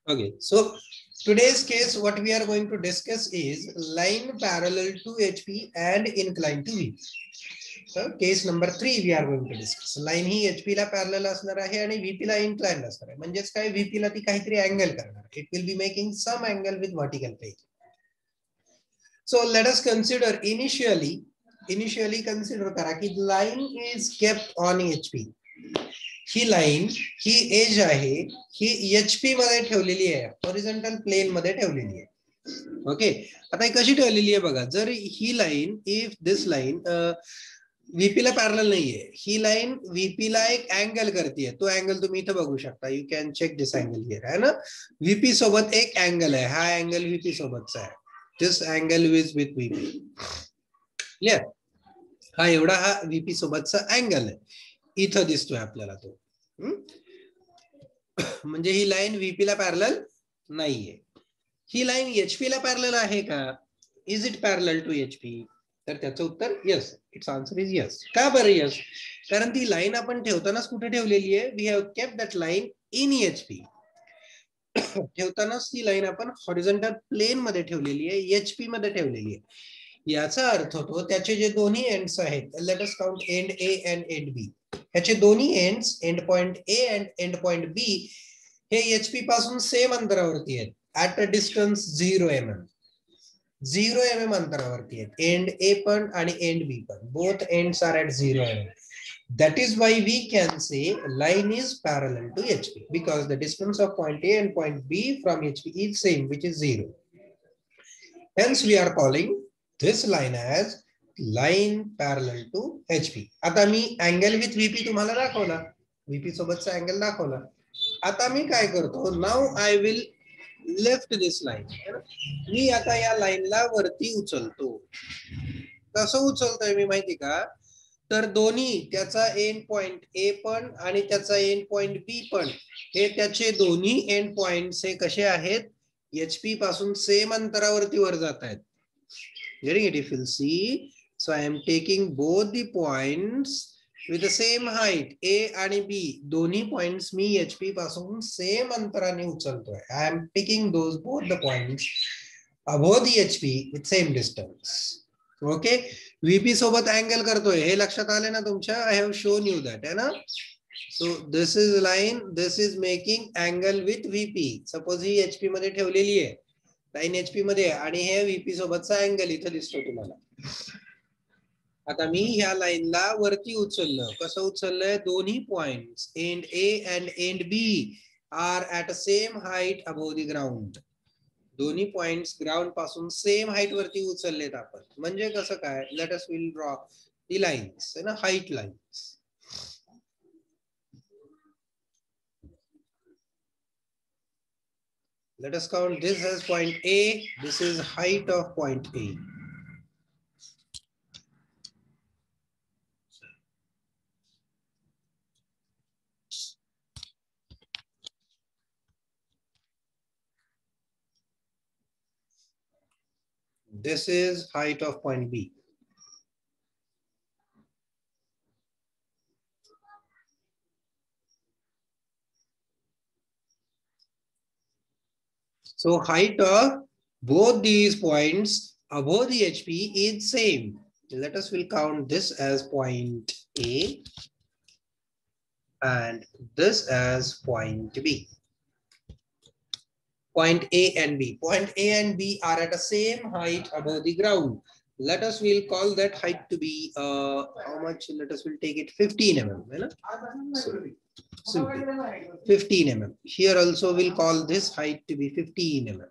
Okay, so today's case, what we are going to discuss is line parallel to HP and inclined to V. So case number 3 we are going to discuss. Line he HP ला parallel असणार आहे आणि VP ला inclined असणार आहे. म्हणजेच काय VP ला ती काहीतरी angle करणार. It will be making some angle with vertical plane. So let us consider initially consider करा की line is kept on HP. ही लाइन ही एज आहे ही एचपी मध्ये ठेवलेली आहे, हॉरिझॉन्टल प्लेन मध्ये ठेवलेली आहे. ओके, आता ही कशी ठेवलेली आहे बघा. जर ही line if this line VP ला पॅरलल नाहीये, ही लाइन व्हीपी ला एक अँगल करते, तो अँगल तुम्ही इथे बघू शकता. You can check this angle here, है ना. व्हीपी सोबत एक अँगल आहे, हा अँगल व्हीपी सोबतचा आहे. This angle is with VP. Clear. हा एवढा हा व्हीपी सोबतचा अँगल आहे, इथं दिसतोय आपल्याला तो. म्हणजे ही लाइन व्हीपी ला पॅरलल नाहीये. ही लाइन एचपी ला पॅरलल आहे का? Is it parallel to HP? तर त्याचं उत्तर yes. Its answer is yes. का बरं यस? कारण ती लाइन आपण ठेवतानाच कुठे ठेवलेली आहे? We have kept that line in HP. ठेवतानाच ती लाइन आपण हॉरिझॉन्टल प्लेन मध्ये ठेवलेली आहे, एचपी मध्ये ठेवलेली आहे. याचा अर्थ होतो त्याचे जे दोन्ही एंड्स आहेत, let us count end A and end B. ह्याचे दोन्ही ends, end point A and end point B, हे एचपी पासून सेम अंतरावरती आहेत, at a distance 0 mm. 0 mm अंतरावरती आहेत एंड ए पण आणि एंड बी पण. Both ends are at 0 mm. That is why we can say line is parallel to HP, because the distance of point A and point B from HP is same, which is 0. Hence we are calling this line as line parallel to HP. आता मी angle with VP तुम्हाला दाखवला, VP सोबतचा angle दाखवला. आता मी काय करतो, now I will left this line. मी आता या लाइनला वरती उचलतो. कसं उचलतोय मी माहिती का? तर दोन्ही, त्याचा एंड पॉइंट ए पण आणि त्याचा एंड पॉइंट बी पण, हे त्याचे दोन्ही एंड पॉइंट्स हे कसे आहेत? एचपी पासून सेम अंतरावरती वर जात आहेत. Getting it? If you'll see, so I am taking both the points with the same height, A आणि B. दोन्ही पॉइंट्स मी एचपी पासून सेम अंतराने उचलतोय. I am picking those both the points above the HP with same distance. Okay, VP सोबत angle करतोय, हे लक्षात आले ना तुमच्या? I have shown you that, है ना. So this is line, this is making angle with VP. Suppose he HP मध्ये ठेवलेली आहे लाइन, एचपी मध्ये, आणि हे व्हीपी सोबतचा अँगल इथे दिसतो तुम्हाला. आता मी ह्या लाइनला वरती उचललं. कसं उचललंय? दोन्ही points end A and end B are at same height above the ground. दोन्ही पॉइंट्स ग्राउंड पासून सेम हाइट वरती उचललेत आपण. म्हणजे कसं काय? Let us will draw the lines, है ना, height lines. Let us count this as point A. This is height of point A. This is height of point B. So height of both these points above the HP is same. Let us will count this as point A and this as point B. Point A and B. Point A and B are at the same height above the ground. Let us will call that height to be how much? Let us will take it 15 mm. So, 15 mm. Here also we'll call this height to be 15 mm.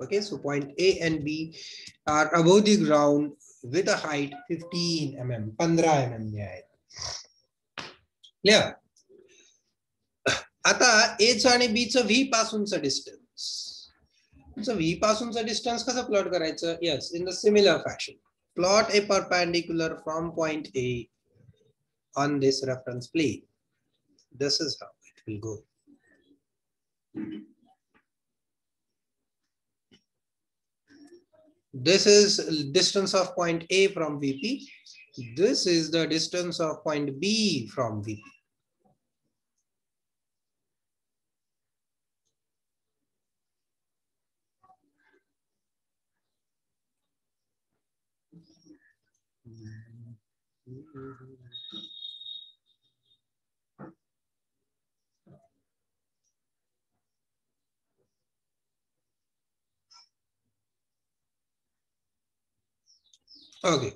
Okay, so point A and B are above the ground with a height 15 mm. 15 mm. Clear? आता A आणि B चं V पासूनचं distance. So V पासूनचं distance कसं plot करायचं? Yes, in the similar fashion. Plot a perpendicular from point A on this reference plane. This is how it will go. This is distance of point A from VP. This is the distance of point B from VP. Okay.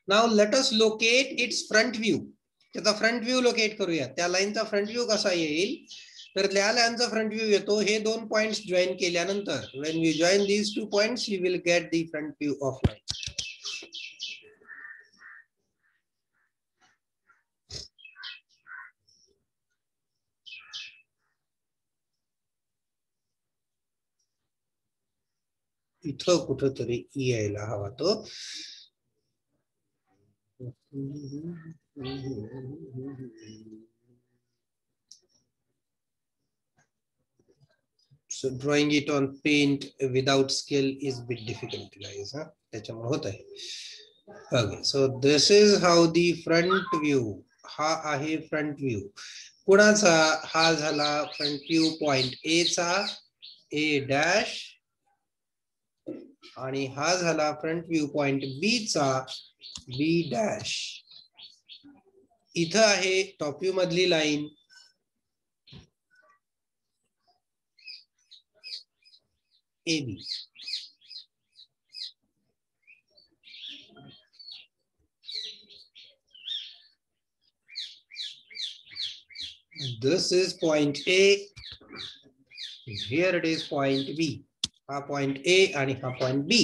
Now let us locate its front view. त्याचा front view locate करूया. त्या लाईनचा front view कसा येईल, तर त्या लाईनचा front view येतो हे दोन पॉइंट्स जॉईन केल्यानंतर. when we join these two points we will get the front view of line. इथं कुठेतरी यायला हवा तो. So drawing it on paint without skill is a bit difficult, guys. त्याच्यामुळे होत आहे. Okay, so this is how the front view. हा आहे फ्रंट व्ह्यू. कुणाचा? हा झाला फ्रंट व्ह्यू पॉइंट ए चा, ए डॅश, आणि हा झाला फ्रंट व्ह्यू पॉइंट बी चा, बी डॅश. इथं आहे टॉप व्ह्यू मधली line AB. This is point A. Here it is point B. हा पॉइंट A आणि हा पॉइंट B.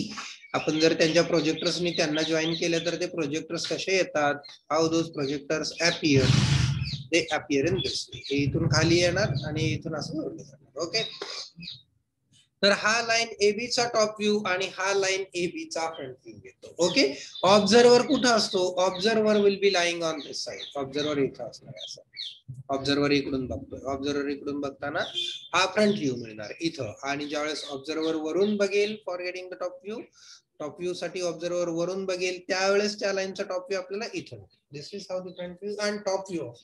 आपण जर त्यांच्या प्रोजेक्टर्सनी त्यांना जॉईन केले तर ते प्रोजेक्टर्स कसे येतात? How those projectors appear? They appear in this way. हे इथून खाली येणार आणि इथून असं जोडले जाणार. ओके. तर हा लाईन AB चा टॉप व्ह्यू आणि हा लाईन AB चा फ्रंट व्ह्यू येतो. ओके. ऑब्झर्वर कुठे असतो? Observer will be lying on this side. Observer इथं असणार आहे असं. ऑब्झर्वर इकडून बघतोय. ऑब्झर्वर इकडून बघताना हा फ्रंट व्ह्यू मिळणार इथं. आणि ज्यावेळेस ऑब्झर्वर वरून बघेल, for getting the top view, top view साठी ऑब्झर्वर वरून बघेल, त्यावेळेस त्या लाईनचा टॉप व्ह्यू आपल्याला इथं. This is how the front view and top view of.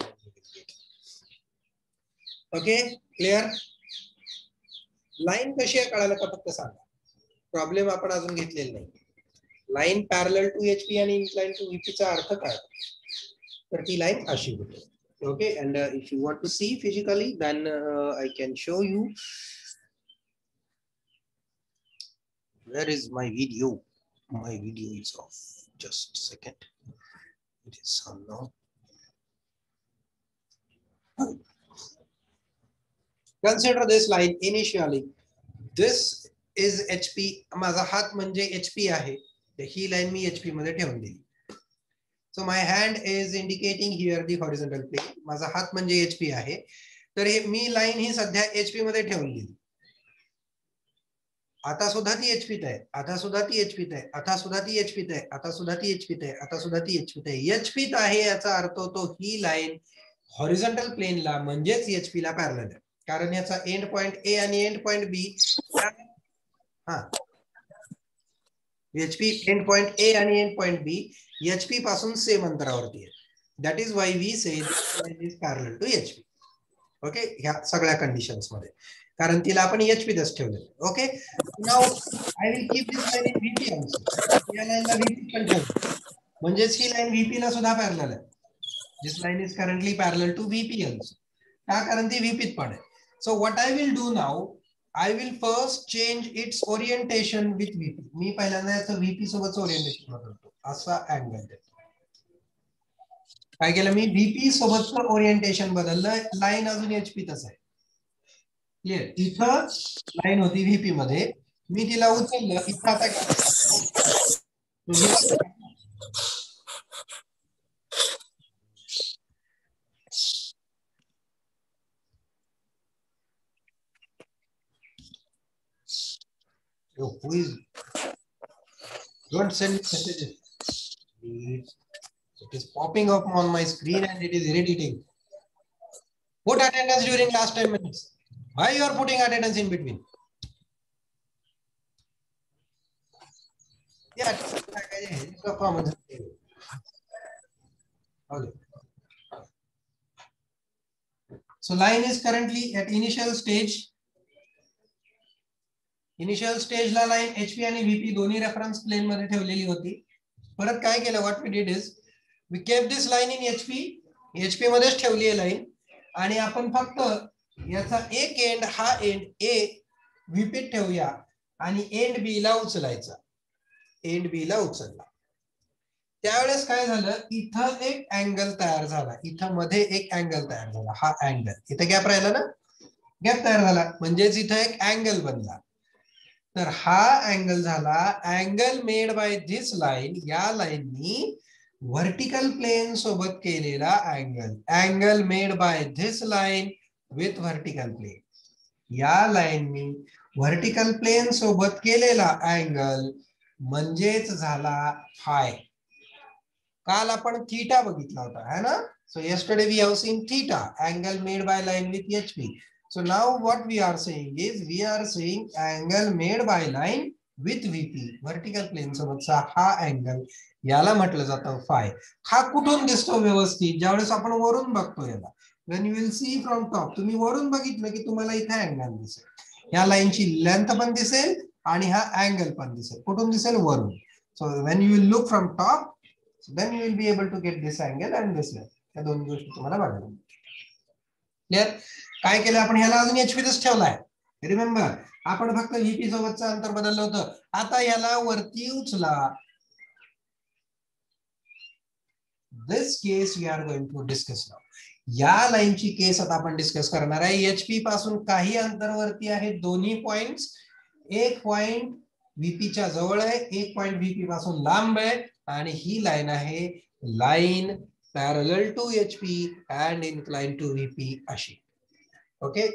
Okay, clear? Line कशी आहे कळालं का फक्त सांगा. प्रॉब्लेम आपण अजून घेतलेला नाही. लाईन पॅरलल टू HP आणि इनक्लाइन टू VP चा अर्थ काय? तर ती लाईन अशी होते. Okay, and if you want to see physically, then I can show you. Where is my video? My video is off. Just a second. It is on now. Consider this line initially. This is HP. माझा हात म्हणजे HP आहे. ही line मी HP मध्ये ठेवून दिली. So my hand is indicating here the horizontal plane. माझा हात म्हणजे HP आहे. तर हे मी लाईन ही सध्या HP मध्ये ठेवली. आता सुद्धा ती HP आहे. आता सुद्धा ती HP आहे. आता सुद्धा ती HP आहे. आता सुद्धा ती HP आहे. आता सुद्धा ती HP आहे. HP आहे याचा अर्थ होतो ही लाईन हॉरिझॉन्टल प्लेनला म्हणजेच HP ला पॅरलल आहे. कारण याचा एंड पॉइंट A आणि एंड पॉइंट B, हा, HP एंड पॉइंट A आणि एंड पॉइंट B HP पासून सेम अंतरावरती आहे. That is why we say this line is parallel to HP. Okay, ह्या सगळ्या कंडिशन्स मध्ये, कारण तिला आपण HP दस ठेवलेलं. Okay, now I will keep this line in VP also. या लाईनला VP पण ठेवतो, म्हणजेच ही लाईन VP ला सुद्धा पॅरलल आहे. This line is currently parallel to VP also. का? कारण ती VP पण आहे. So what I will do now, I will first change its orientation with VP. मी पहिल्यांदा याचं VP सोबत ओरिएंटेशन बदलतो. असा अँगल देतो. काय केलं मी? VP सोबतचं ओरिएंटेशन बदललं. लाईन अजून HP तच आहे. क्लिअर? इथं लाईन होती VP मध्ये, मी तिला उचललं. इथं आता who is, don't send messages. It is popping up on my screen and it is irritating. Put attendance during last 10 minutes. Why you are putting attendance in between? Yeah, it's a common. Okay. So line is currently at initial stage. Initial स्टेजला line HP आणि VP दोन्ही reference plane मध्ये ठेवलेली होती. परत काय केलं, what we did is we kept this line in HP मध्येच ठेवली आहे लाईन, आणि आपण फक्त याचा एक एंड हा एंड ए व्हीपी ठेवूया आणि एंड बी ला उचलायचा. एंड बी ला उचलला त्यावेळेस काय झालं, इथं एक अँगल तयार झाला, इथं मध्ये एक अँगल तयार झाला. हा अँगल इथं गॅप राहिला ना, गॅप तयार झाला म्हणजेच इथं एक अँगल बनला. तर हा अँगल झाला angle made by this line. या लाईननी व्हर्टिकल प्लेन सोबत केलेला angle. Angle made by this line with vertical plane. या लाईननी व्हर्टिकल प्लेन सोबत केलेला अँगल म्हणजेच झाला फाय. काल आपण थीटा बघितला होता है ना. So yesterday we have seen theta, angle made by line with HP. So now what we are saying is we are saying angle made by line with VP, vertical plane सोबतचा हा angle याला म्हटलं जातं five. हा कुठून दिसतो व्यवस्थित, ज्यावेळेस आपण वरून बघतो याला. when you will see from top, तुम्ही वरून बघितलं की तुम्हाला इथे अँगल दिसेल. या लाईनची लेंथ पण दिसेल आणि हा अँगल पण दिसेल. कुठून दिसेल, वरून. So when you will look from top, then you will be able to get this angle and this length. या दोन गोष्टी तुम्हाला बघायला. क्लियर. काय केलं आपण, ह्याला अजून एचपीच ठेवलाय. रिमेंबर आपण फक्त व्हीपी सोबतचं अंतर बदललं होतं. आता याला वरती उचला. This case we are going to discuss now. या लाईनची केस आता आपण डिस्कस करणार आहे. एचपी पासून काही अंतरावरती आहे दोन्ही पॉइंट्स. एक पॉइंट व्हीपीच्या जवळ आहे, एक पॉइंट व्हीपी पासून लांब आहे, आणि ही लाईन आहे line parallel to HP and incline to VP अशी. ओके,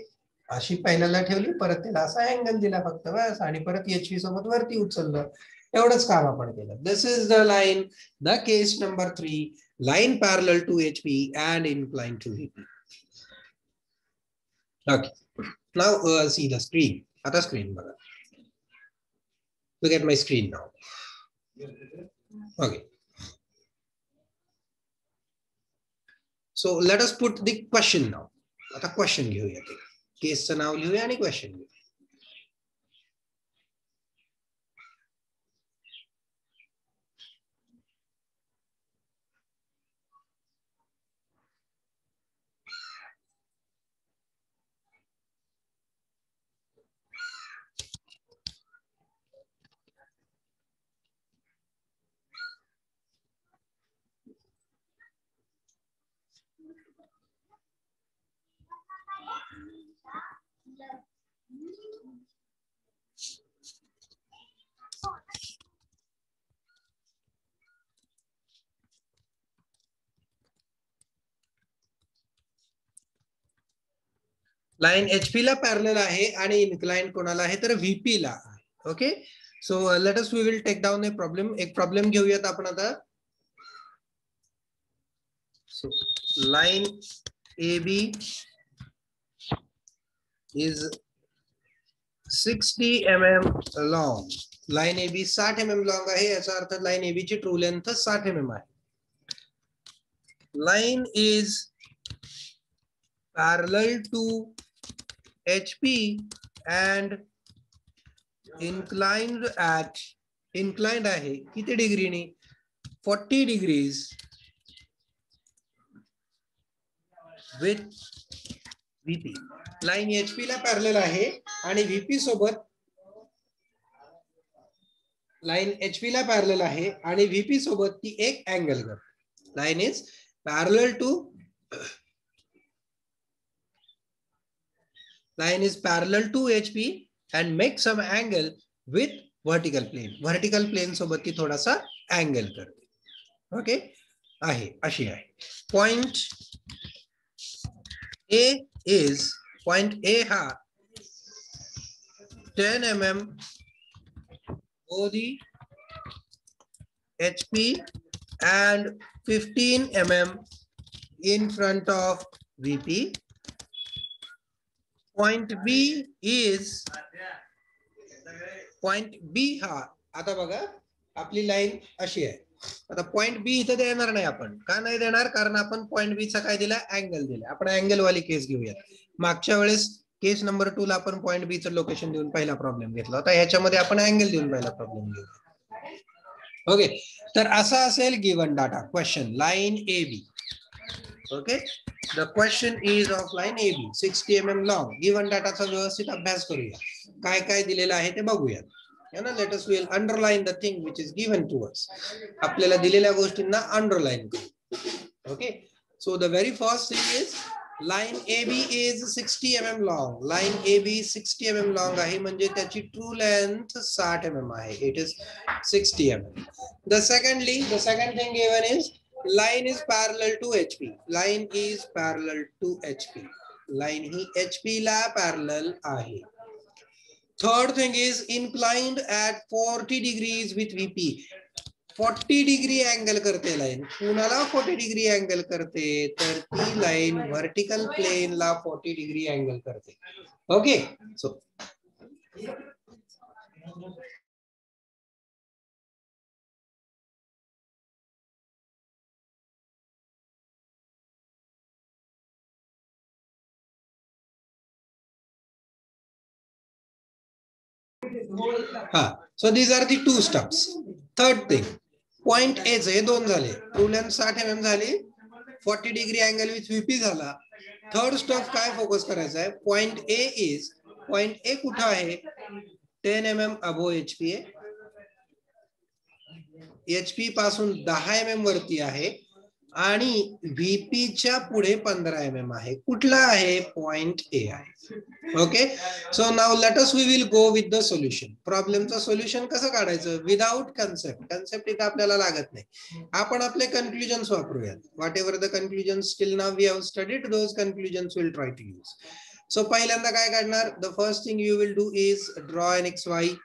अशी पहिल्यांदा ठेवली, परत तिला असा अँगल दिला फक्त बस, आणि परत एचपी सोबत वरती उचललं. एवढंच काम आपण केलं. This is the line, the case number 3, line parallel to HP and incline to VP. Okay, now see the screen. आता स्क्रीन बघा. Look at my screen now. Okay. So let us put the question now. आता question घेऊया. ते केसचं नाव लिहूया आणि question घेऊया. Line HP ला parallel आहे आणि इन्क्लाइन कोणाला आहे, तर व्हीपी ला आहे. Okay, so let us we will take down a problem. एक प्रॉब्लेम घेऊयात आपण आता. So line AB is 60 mm long. Line AB 60 mm long आहे, याचा अर्थ लाईन AB ची ट्रू लेंथ 60 mm आहे. Line is parallel to HP and inclined आहे किती डिग्रीने, 40 degrees with VP. Line HP ला पॅरलल आहे आणि VP सोबत, लाईन HP ला पॅरलल आहे आणि VP सोबत ती एक अँगल करते. Line is parallel to, line is parallel to HP and make some angle with vertical plane. Vertical plane सोबत ती थोडासा अँगल करते. ओके, आहे अशी आहे. Point A is, point A हा 10 mm for the HP and 15 mm in front of VP. Point B is, point B हा, आता बघा आपली लाईन अशी आहे. आता पॉइंट B इथे देणार नाही आपण. का नाही देणार, कारण आपण पॉइंट B चा काय दिला, अँगल दिला. आपण अँगल वाली केस घेऊया. मागच्या वेळेस केस नंबर 2 ला आपण पॉइंट बी चं लोकेशन देऊन पहिला प्रॉब्लेम घेतला होता. ह्याच्यामध्ये आपण अँगल देऊन पहिला प्रॉब्लेम घेऊ. ओके, तर असा असेल given data question line A B. Okay, the question is of line A B 60 mm long. गिवन डाटाचा व्यवस्थित अभ्यास करूया, काय काय दिलेलं आहे ते बघूया. Let us will underline the thing which is given to us. आपल्याला दिलेल्या गोष्टींना अंडरलाइन करू. Okay, so the very first thing is line AB is 60 mm long. Line AB 60 mm long आहे, म्हणजे त्याची true length 60 mm आहे. It is 60 mm. The second thing given is line is parallel to HP. Line is parallel to HP. Line he HP ला parallel आहे. Third thing is inclined at 40 degrees with VP. 40 degree angle करते line. कुणाला 40 degree angle करते, तर ती line vertical plain ला 40 degree angle करते. Okay, so so these are the two steps. Third thing, point A चे दोन झाले, ट्रू लेंथ 60 mm झाली, 40 डिग्री अँगल विथ व्हीपी झाला. थर्ड स्टेप काय फोकस करायचा आहे, पॉइंट ए कुठं आहे, 10 mm अबो एचपी आहे. एचपी पासून 10 mm वरती आहे आणि व्हीपी च्या पुढे 15 mm आहे. कुठला आहे, पॉइंट ए आहे. Okay, so now let us we will go with the solution. प्रॉब्लेमचं सोल्युशन कसं काढायचं, विदाउट कन्सेप्ट इथं आपल्याला लागत नाही. आपण आपले कन्क्लुजन्स वापरूयात. Whatever the conclusions till now we have studied, those conclusions will try to use. So पहिल्यांदा काय काढणार, the first thing you will do is draw an XY.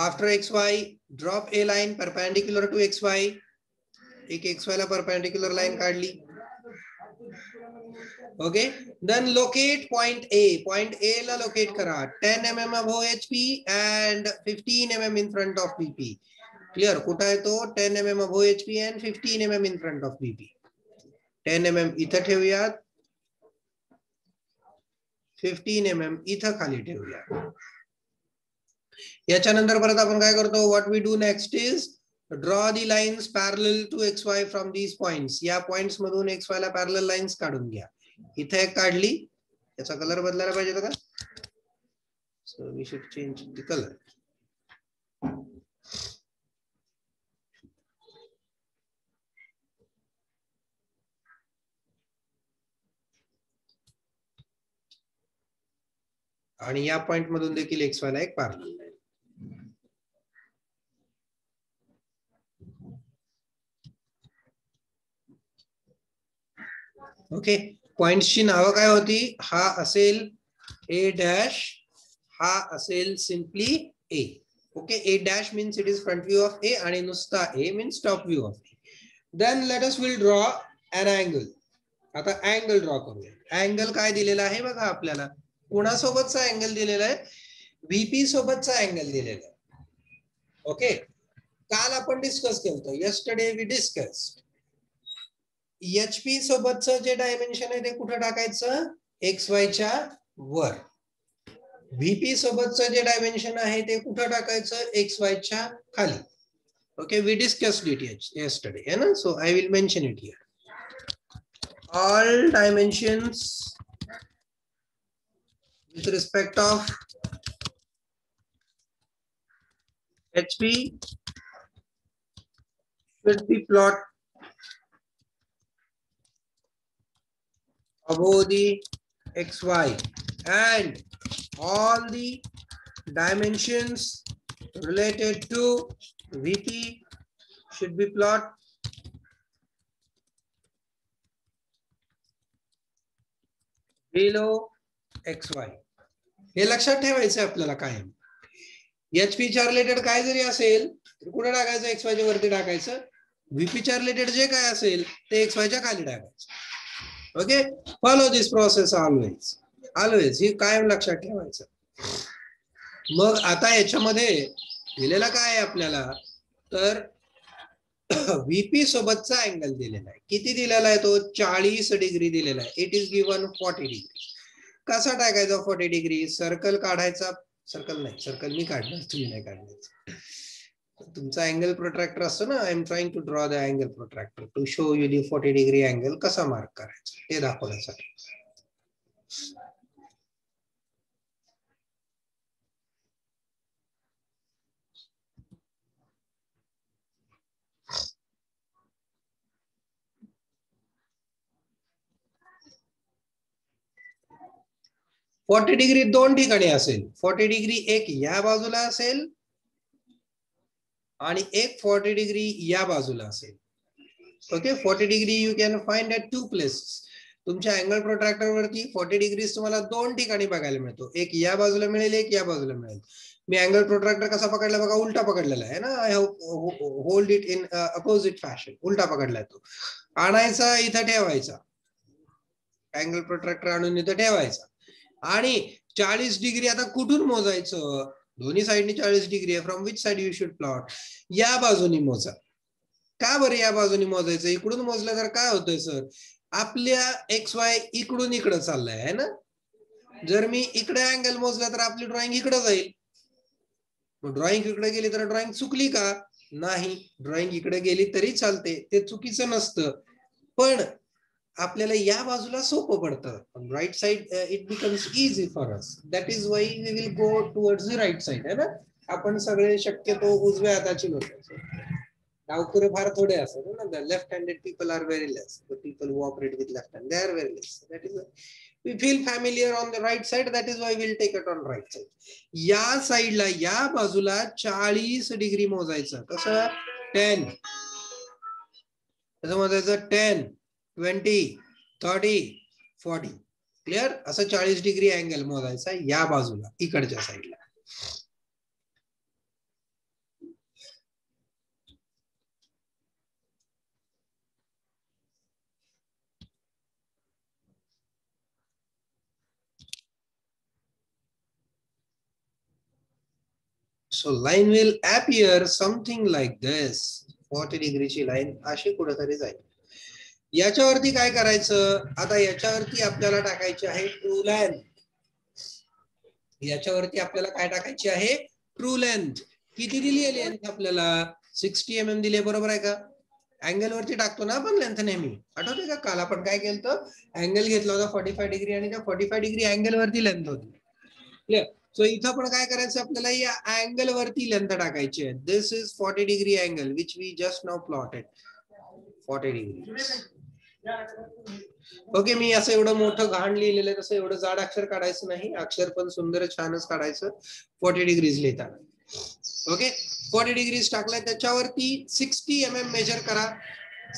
After XY, drop a line perpendicular to XY. एक XY ला perpendicular line काढली. Okay, then locate point A. Point A ला locate करा. 10 mm above HP and 15 mm in front of VP. Clear? कुठं आहे तो, 10 mm above HP and 15 mm in front of VP. 10 mm इथं ठेवूयात, 15 mm इथं खाली ठेवूयात. याच्यानंतर परत आपण काय करतो, what we do next is draw the lines parallel to XY from these points. या पॉइंट्स मधून XY ला पॅरलल लाइन्स काढून घ्या. इथे एक काढली, याचा कलर बदलायला पाहिजे का, so we should change the colour. आणि या पॉइंट मधून देखील XY ला एक पॅरलल. ओके, पॉइंट्सची नावं काय होती, हा असेल ए डॅश, हा असेल simply A. Okay, A dash means it is front view of A आणि नुसता A means top view of A. Then let us will draw an angle. आता अँगल ड्रॉ करूया. अँगल काय दिलेला आहे बघा आपल्याला, कोणासोबतचा अँगल दिलेला आहे, व्हीपी सोबतचा अँगल दिलेला आहे. ओके, काल आपण डिस्कस केलं, यस्टरडे वी डिस्कस्ड एचपी सोबतचं जे डायमेन्शन आहे ते कुठं टाकायचं, XY च्या वर. व्हीपी सोबतचं जे डायमेन्शन आहे ते कुठं टाकायचं, XY च्या खाली. Okay, we discussed it yesterday, है ना. So I will mention it here. All dimensions with respect of HP should be plot above the XY, and all the dimensions related to VP should be plot below XY. हे लक्षात ठेवायचं आपल्याला कायम. HP च्या related काय जरी असेल तर कुठे टाकायचं, XY च्या वरती टाकायचं. VP च्या रिलेटेड जे काय असेल ते XY च्या खाली टाकायचं. ओके, फॉलो दिस प्रोसेस ऑलवेज, ऑलवेज, ही कायम लक्षात ठेवायचं. मग आता याच्यामध्ये दिलेला काय आहे आपल्याला, तर व्हीपी सोबतचा अँगल दिलेला आहे. किती दिलेला आहे तो? 40 डिग्री दिलेला आहे. It is given 40 degree. कसा टाकायचा 40 डिग्री? सर्कल काढायचा, सर्कल नाही, सर्कल मी काढणार, तुम्ही नाही काढणार. तुमचा अँगल प्रोट्रॅक्टर असतो ना, I am trying to draw the angle protractor to show you the 40 degree angle कसा मार्क करायचा ते दाखवण्यासाठी. फोर्टी डिग्री दोन ठिकाणी असेल. 40 डिग्री एक या बाजूला असेल आणि एक 40 डिग्री या बाजूला असेल. Okay, 40 degree you can find at 2 places. तुमच्या अँगल प्रोट्रॅक्टर वरती 40 डिग्री तुम्हाला दोन ठिकाणी बघायला मिळतो. एक या बाजूला मिळेल, एक या बाजूला मिळेल. मी अँगल प्रोट्रॅक्टर कसा पकडला बघा, उलटा पकडलेला आहे ना. I hold it in opposite fashion. उलटा पकडलाय तो. आणायचा इथं ठेवायचा, अँगल प्रोट्रॅक्टर आणून इथं ठेवायचा. आणि 40 डिग्री आता कुठून मोजायचं? दोन्ही साइडनी 40 डिग्री आहे. From which side you should plot? या बाजूनी मोजा. का बरं या बाजूनी मोजायचं? इकडून मोजलं तर काय होतंय सर, आपल्या एक्स वाय इकडून इकडं चाललंय आहे ना. जर मी इकडे अँगल मोजला तर आपली ड्रॉइंग इकडे जाईल. ड्रॉइंग इकडे गेली तर ड्रॉइंग चुकली का? नाही, ड्रॉइंग इकडे गेली तरी चालते, ते चुकीचं नसतं. पण आपल्याला या बाजूला सोपं पडतं. Right side it becomes easy for us. That is why we will go towards the right side आहे ना. आपण सगळे शक्यतो उजव्या हाताची लोक, डावकुरे फार थोडे असतात ना. Left handed people are very less. The people who operate with left hand, they are very less. That is we feel familiar on the right side, that is why we'll take it on right side. या साइडला, या बाजूला 40 degree मोजायचं. कसं? 10 कसं मोजायचं? 10, 20, 30, 40. Clear? असं 40 degree angle मोजायचा या बाजूला, इकडच्या साइडला. So line will appear something like this. 40 डिग्रीची line अशी कुठेतरी जाईल. याच्यावरती काय करायचं? आता याच्यावरती आपल्याला टाकायची आहे ट्रू लेंथ. याच्यावरती आपल्याला काय टाकायची आहे? True length. किती दिली आहे लेंथ आपल्याला? 60 mm दिली, बरोबर आहे का? अँगल वरती टाकतो ना आपण लेंथ नेहमी, आठवते का? काल आपण काय केलं, अँगल घेतला होता 45 डिग्री आणि त्या 45 डिग्री अँगल वरती लेंथ होती. क्लिअर? सो इथं पण काय करायचं आपल्याला? या अँगल वरती लेंथ टाकायची आहे. This is 40 degree angle which we just now plotted. 40 degree. Okay, मी असं एवढं मोठं घाण लिहिलेलं आहे, तसं एवढं जाड अक्षर काढायचं नाही. अक्षर पण सुंदर छानच काढायचं 40 डिग्रीज लिहिताना. ओके, 40 डिग्रीज टाकलाय, त्याच्यावरती 60 mm मेजर करा.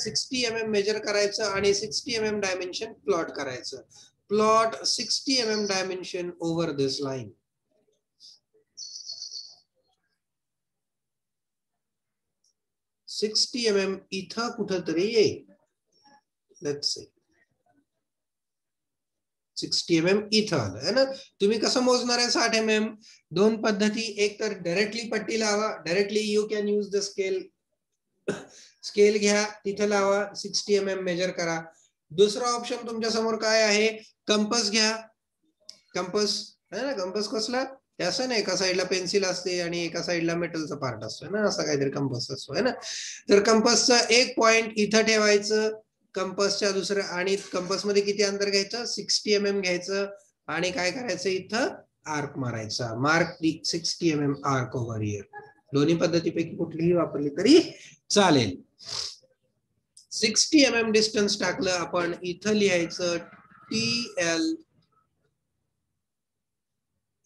60 mm मेजर करायचं आणि 60 mm डायमेन्शन प्लॉट करायचं. प्लॉट 60 mm डायमेन्शन ओव्हर दिस लाईन. $60 mm इथं कुठंतरी येईल. लेट्स से 60 mm इथं आलं है ना. तुम्ही कसं मोजणार आहे 60 mm? दोन पद्धती. एक तर डायरेक्टली पट्टी लावा. Directly you can use the scale. Scale घ्या, तिथे लावा, 60 mm मेजर करा. दुसरा ऑप्शन तुमच्या समोर काय आहे? कंपस घ्या. कंपस है ना. कंपस कसला? असं नाही, एका साईडला पेन्सिल असते आणि एका साईडला मेटलचा पार्ट असतो ना, असं काहीतरी कंपस असतो है ना. तर कंपसचा एक पॉइंट इथं ठेवायचं, कंपसच्या दुसऱ्या, आणि कंपस मध्ये किती अंतर घ्यायचं? 60 mm घ्यायचं आणि काय करायचं? इथं आर्क मारायचा. Mark the 60 mm arc over here. दोन्ही पद्धतीपैकी कुठलीही वापरली तरी चालेल. 60 mm डिस्टन्स टाकलं आपण, इथं लिहायचं TL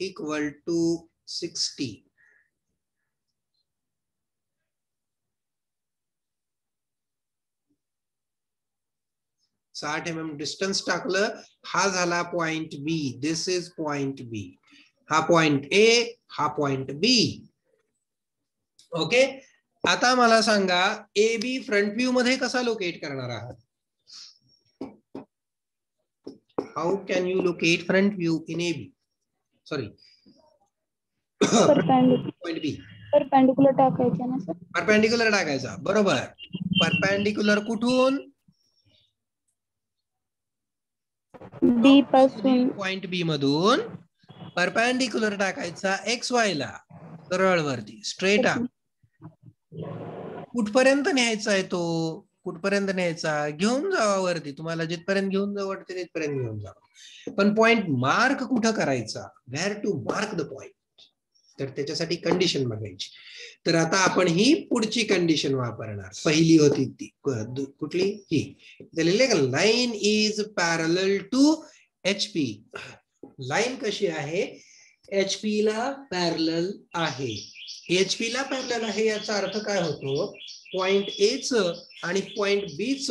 equal to 60. mm distance टाकलं. हा झाला point B. This is point B. हा पॉइंट ए, हा पॉइंट बी. ओके, आता मला सांगा, ए बी फ्रंट व्ह्यू मध्ये कसा लोकेट करणार आहात? How can you locate front view in AB? Sorry. Point B. Perpendicular टाकायचा ना सर. परपेंडिकुलर टाकायचा, बरोबर. परपेंडिकुलर कुठून? बी पासून. पॉइंट बी मधून परपेंडिकुलर टाकायचा XY ला, सरळ वरती स्ट्रेट अप. कुठपर्यंत न्यायचा आहे तो? कुठपर्यंत न्यायचा? घेऊन जावा वरती, तुम्हाला जिथपर्यंत घेऊन जावं वाटते तिथपर्यंत घेऊन जावा. पण पॉइंट मार्क कुठं करायचा? Where to mark the point? तर त्याच्यासाठी कंडिशन बघायची. तर आता आपण ही पुढची कंडिशन वापरणार. पहिली होती ती कुठली? ही दिलेली का, line is parallel to HP. Line कशी आहे? HP ला पॅरलल आहे. HP ला पॅरलल आहे याचा अर्थ काय होतो? पॉइंट A च आणि पॉइंट B च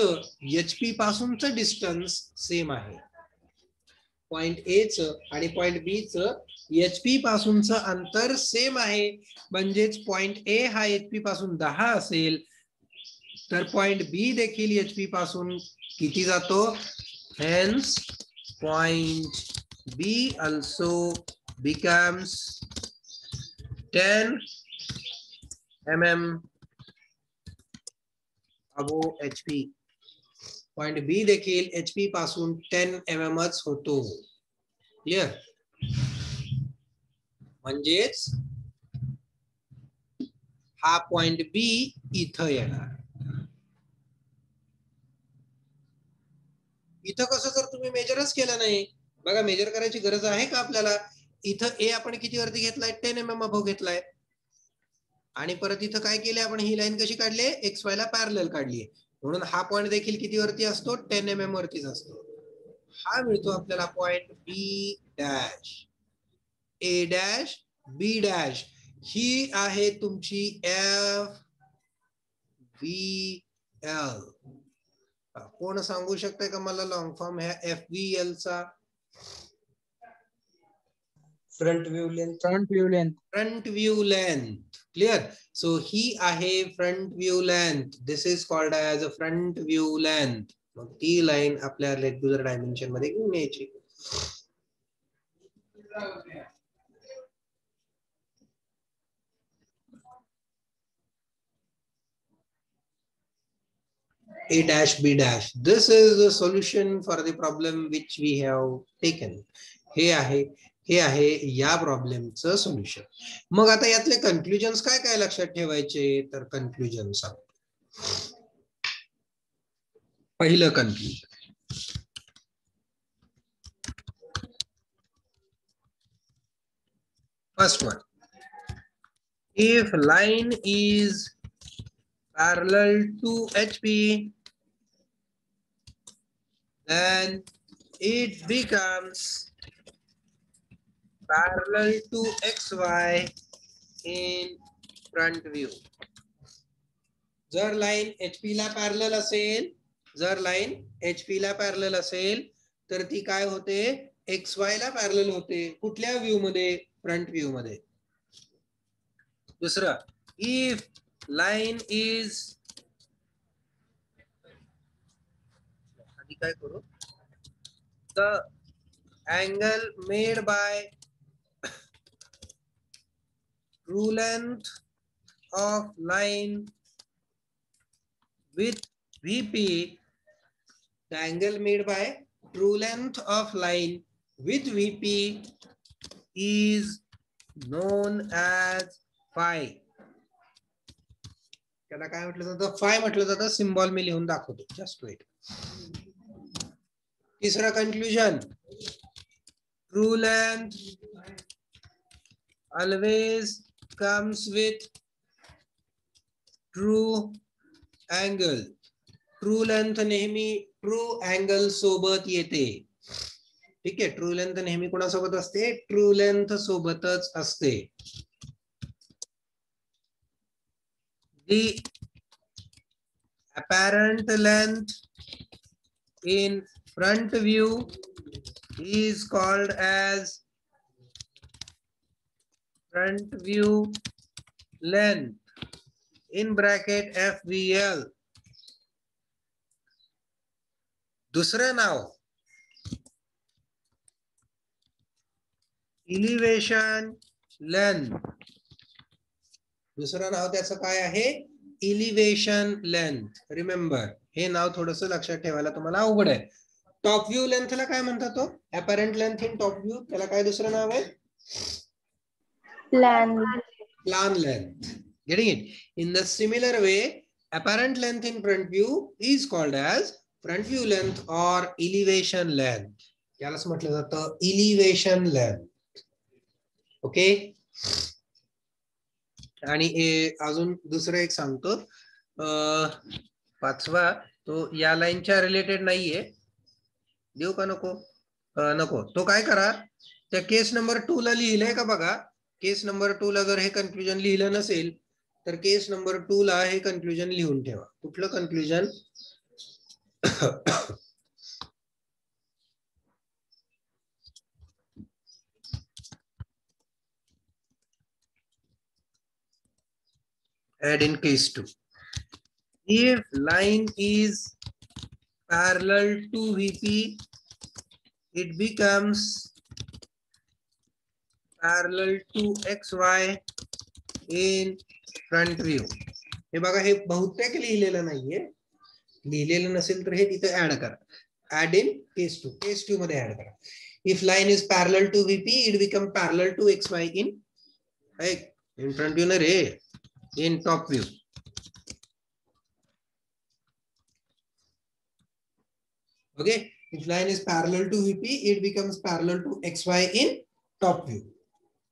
HP पासूनचं डिस्टन्स सेम आहे. पॉइंट A च आणि पॉइंट B च HP पासूनचं अंतर सेम आहे. म्हणजेच पॉइंट A हा HP पासून 10 असेल तर पॉइंट B देखील HP पासून किती जातो? Hence point B also becomes 10 mm above HP. Point B देखील HP पासून 10 mm होतो. क्लियर? म्हणजेच हा पॉइंट B इथं येणार. इथं कसं जर तुम्ही मेजरच केलं नाही, बघा मेजर करायची गरज आहे का आपल्याला? इथं A आपण किती वरती घेतलाय? 10 mm अबव घेतलाय. आणि परत इथं काय केले आपण? ही लाईन कशी काढली? XY ला पॅरलल काढली. म्हणून हा पॉइंट देखील किती वरती असतो? 10 mm वरतीच असतो. हा मिळतो आपल्याला point B dash. A dash B dash ही आहे तुमची FVL. कोण सांगू शकते का मला लॉंग फॉर्म ह्या FVL चा? Front view length. Front view length. Front view length. Clear? So ही आहे front view length. This is called as a front view length. मग ती लाईन आपल्या रेग्युलर डायमेन्शन मध्ये घेऊन यायची. A dash B dash. This is the solution for the problem which we have taken. हे आहे या प्रॉब्लेमचं सोल्युशन. मग आता यातले कन्क्लुजन्स काय काय लक्षात ठेवायचे? तर कन्क्लुजन सांग. पहिलं conclusion, first one, if line is parallel to HP, then it becomes parallel to XY in front view. जर लाईन HP ला पॅरलल असेल, जर लाईन HP ला पॅरलल असेल तर ती काय होते? XY ला पॅरलल होते. कुठल्या व्ह्यू मध्ये? फ्रंट व्ह्यू मध्ये. दुसरं, if line is, आधी काय करू? The angle made by true length of line with VP, the angle made by true length of line with VP is known as phi. त्याला काय म्हटलं जातं? फाय म्हटलं जातं. सिम्बॉल मी लिहून दाखवतो, जस्ट वेट. तिसरा conclusion, true length always comes with true angle. True length नेहमी ट्रू अँगल सोबत येते. ठीक आहे? ट्रू लेंथ नेहमी कोणासोबत असते? ट्रू लेंथ सोबतच असते. The apparent length in front view is called as front view length in bracket FVL. दुसरं नाव इलिव्हेशन लेंथ. दुसरं नाव त्याचं काय आहे? Elevation length. रिमेंबर, हे नाव थोडस लक्षात ठेवायला तुम्हाला अवघड आहे. टॉप व्ह्यू लेंथला काय म्हणतात? तो अपॅरंट लेंथ इन टॉप व्ह्यू, त्याला काय दुसरं नाव आहे? Plan. Plan length. Getting it? In the similar way, apparent length in front view is called as front view length or elevation length. यालाच म्हटलं जातं elevation length. ओके. आणि अजून दुसरं एक सांगतो, पाचवा, तो या लाईनच्या रिलेटेड नाहीये. देऊ का नको? नको. तो काय करा, त्या केस नंबर 2 ला लिहिलंय का बघा. केस नंबर 2 ला जर हे कन्फ्युजन लिहिलं नसेल तर केस नंबर 2 ला हे कन्फ्युजन लिहून ठेवा. कुठलं confusion? add in case 2. If line is parallel to VP, it becomes parallel to XY in front view. हे बघा, हे बहुतेक लिहिलेलं नाहीये. लिहिलेलं नसेल तर हे तिथे ऍड करा. Add in case 2. केस 2 मध्ये ऍड करा. If line is parallel to VP, it become parallel to XY in front view ना रे, in top view. Okay, if line is parallel to VP, it becomes parallel to XY in top view.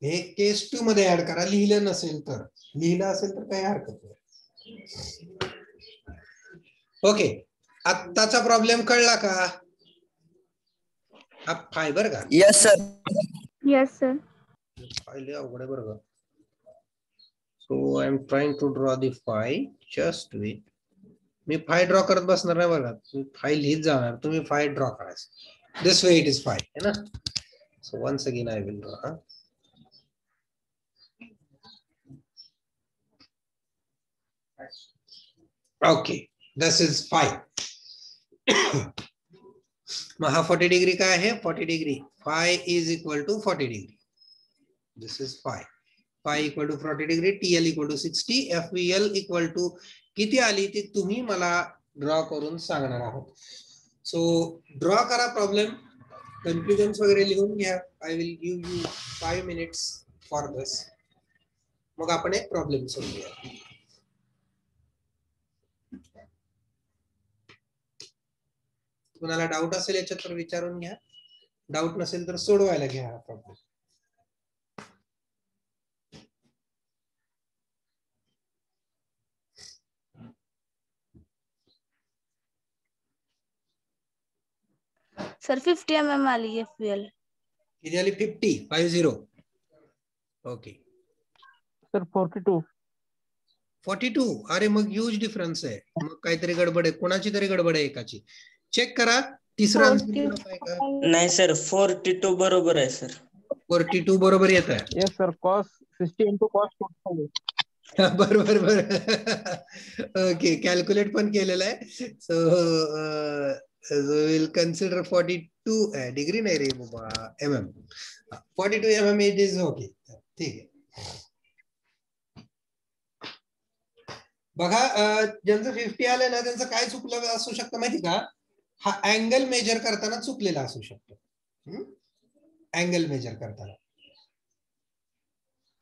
हे केस 2 मध्ये add करा. लिहिलं नसेल तर. लिहिलं असेल तर काही हरकत नाही. ओके, आत्ताचा प्रॉब्लेम कळला का? हा फायबर का? Yes sir. Yes sir. File अवघड आहे बरं का. So I am trying to draw the phi. Just wait. मी फाय ड्रॉ करत बसणार नाही बघा. तुम्ही फाय लिहित जाणार, तुम्ही फाय ड्रॉ करायचं. This way it is phi, है ना. So once again I will draw. Okay, this is phi. मग हा 40 डिग्री काय आहे? 40 degree. Phi is equal to 40 degree. This is phi. Phi equal to 40 degree. TL equal to 60. FVL equal to किती आली ती तुम्ही मला ड्रॉ करून सांगणार आहोत. सो ड्रॉ करा प्रॉब्लेम. कन्फ्युजन्स वगैरे लिहून घ्या. I will give you 5 minutes for दिस. मग आपण एक प्रॉब्लेम सोडूया. कुणाला डाऊट असेल याच्यात तर विचारून घ्या. डाऊट नसेल तर सोडवायला घ्या हा प्रॉब्लेम. सर 50 mm आली FVL. किती आली? 50. ओके. सर 42. 42. अरे मग ह्यूज डिफरन्स आहे. मग काहीतरी गडबड आहे. कोणाची तरी गडबड आहे एकाची. चेक करा. तिसरा आन्सर आहे का? नाही सर, 42 बरोबर आहे सर. 42 बरोबर येत आहे. Yes sir. cos 60 into cos 45. बरोबर ओके, कॅल्क्युलेट पण केलेलं आहे. सो विल कन्सिडर 42 डिग्री नाही रे बाबा, mm. 42 mm it is okay. ठीक आहे. बघा, ज्यांचं 50 आलं ना त्यांचं काय चुकलं असू शकतं माहिती का? हा अँगल मेजर करताना चुकलेला असू शकतो. अँगल मेजर करताना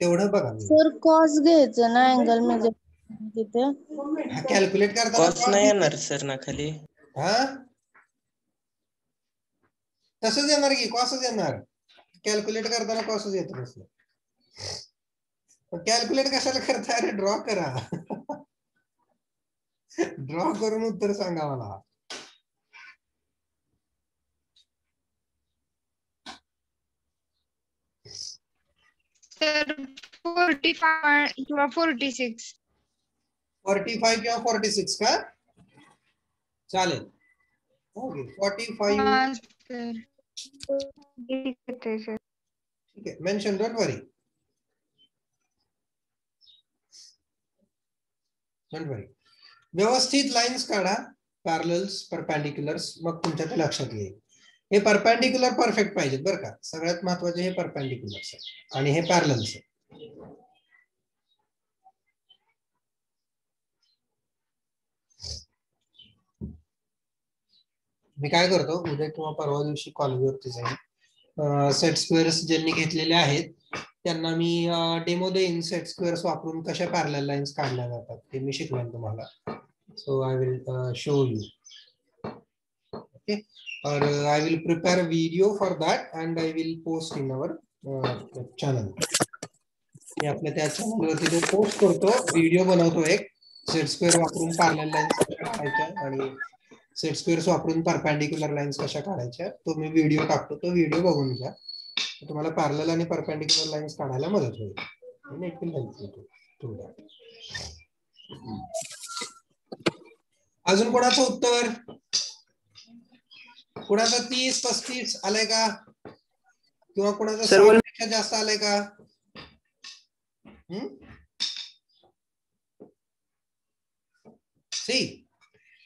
तेवढं बघा. सर कॉस घ्यायचं ना अँगल म्हणजे तिथे कॅल्क्युलेट करताना कॉस नाही येणार सर ना खाली. हा तसंच येणार की कॉसच येणार. कॅल्क्युलेट करताना कॉसच येत नसलं. कॅल्क्युलेट कशाला करताय? अरे ड्रॉ करा. ड्रॉ करून उत्तर सांगा मला. सर 45 किंवा 46. 45 किंवा 46 का? चालेल. ओके, 45. ठीक आहे, मेन्शन, डोंट वरी. व्यवस्थित लाईन्स काढा, पॅरलल्स, परपेंडिक्युलर्स, मग तुमच्या ते लक्षात येईल. हे परपेंडिक्युलर परफेक्ट पाहिजेत बरं का, सगळ्यात महत्वाचे हे परपेंडिक्युलर आणि हे पॅरलल. मी काय करतो, उद्या किंवा परवा दिवशी कॉलेजवरती जाईल, सेट स्क्वेअर्स ज्यांनी घेतलेले आहेत त्यांना मी डेमो देईन, सेट स्क्वेअर्स वापरून कशा पॅरलल लाईन्स काढल्या जातात ते मी शिकवेन तुम्हाला. So I will show you. Okay, और I will prepare a video for that and I will post in our channel. मी आपल्या त्या चॅनल वरती तो पोस्ट करतो, व्हिडिओ बनवतो एक, सेट स्क्वेअर वापरून पॅरलल लाईन्स कशा काढायच्या आणि सेट स्क्वेअर्स वापरून परपेंडिक्युलर लाईन्स कशा काढायच्या, तो मी व्हिडिओ टाकतो, तो व्हिडिओ बघून घ्या. तुम्हाला पॅरलल आणि परपेंडिक्युलर लाईन्स काढायला मदत होईल. It will help you to that. अजून कोणाचं उत्तर? कुणाचं 30-35 आलंय का, किंवा कुणाचं 60 पेक्षा जास्त आलंय का?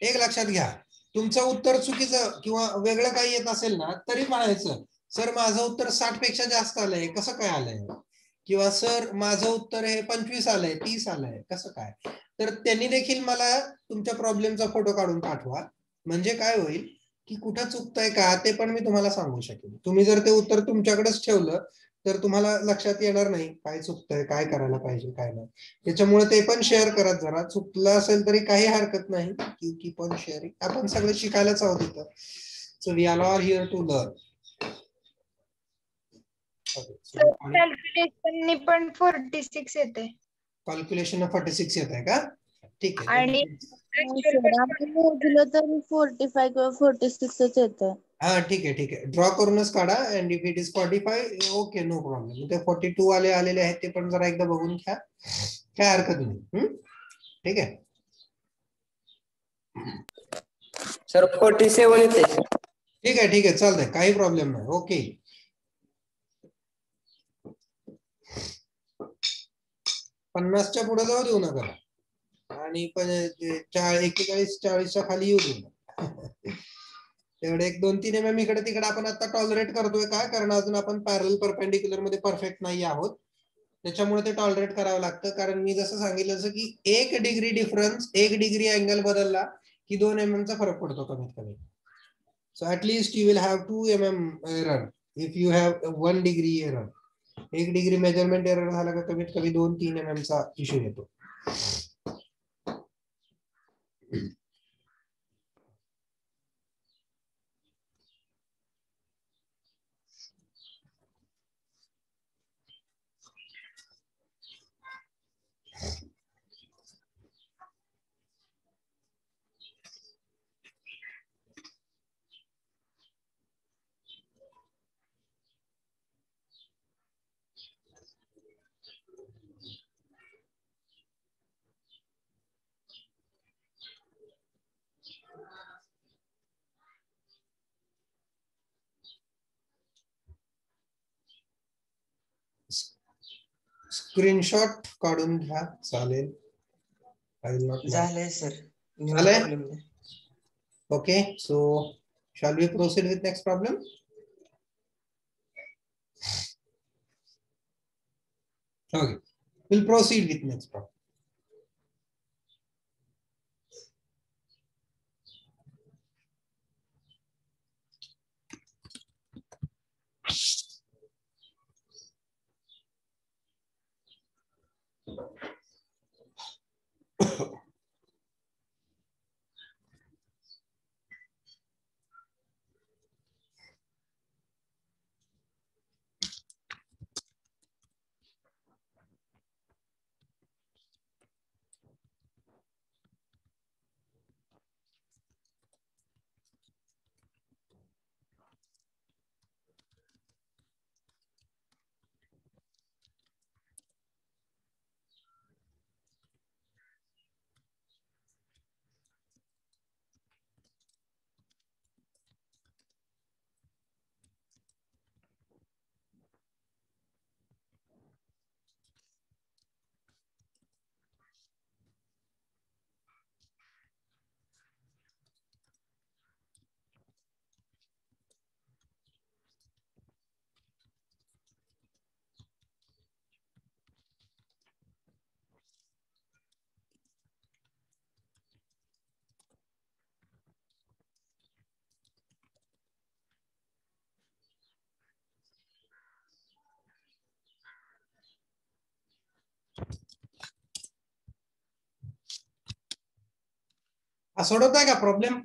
एक लक्षात घ्या, तुमचं उत्तर चुकीचं किंवा वेगळं काही येत असेल ना तरी म्हणायचं सर माझं उत्तर 60 पेक्षा जास्त आलंय, कसं काय आलंय, किंवा सर माझं उत्तर हे 25 आलंय, 30 आलंय, कसं काय. तर त्यांनी देखील मला तुमच्या प्रॉब्लेमचा फोटो काढून पाठवा, म्हणजे काय होईल की कुठं चुकतंय का ते पण मी तुम्हाला सांगू शकेन. तुम्ही जर ते उत्तर तुमच्याकडेच ठेवलं तर तुम्हाला लक्षात येणार नाही काय चुकतंय, काय करायला पाहिजे, काय नाही. त्याच्यामुळे ते पण शेअर करत, जरा चुकलं असेल तरी काही हरकत नाही, की पण शेअरिंग, आपण सगळे शिकायलाच आहोत इथं. So we are all here to learn. Calculation पण 46 येते. कॅल्क्युलेशन 46 येत आहे का? ठीक आहे. आणि मोजलं तर 45 किंवा 46च येतं. हा ठीक आहे, ठीक आहे, ड्रॉ करूनच काढा. And if it is 45 okay, no problem. ते 42 आलेले आहेत ते पण जरा एकदा बघून घ्या, काय हरकत नाही. ठीक आहे सर 47 येते. ठीक आहे, ठीक आहे, चालतंय, काही प्रॉब्लेम नाही. ओके, 50च्या पुढे जाऊ देऊ नका आणि पण 41-40च्या खाली येऊ देऊ. तेवढे 1-2-3 mm इकडे तिकडे आपण आता टॉलरेट करतोय का, कारण अजून आपण पॅरल परपेंडिक्युलर मध्ये परफेक्ट नाही आहोत, त्याच्यामुळे ते टॉलरेट करावं लागतं. कारण मी जसं सांगितलं जसं की 1 डिग्री डिफरन्स, 1 डिग्री अँगल बदलला की 2 mm चा फरक पडतो कमीत कमी. So at least you will have 2 mm error if you have 1 degree error. 1 degree measurement error झाला का कमीत कमी 2-3 mm चा इश्यू येतो. स्क्रीनशॉट काढून घ्या, चालेल. झालंय सर, नो झालंय? प्रॉब्लेम नाही. Okay, so shall we proceed with next problem? Okay, we'll proceed with next problem. सोडवताय का प्रॉब्लेम?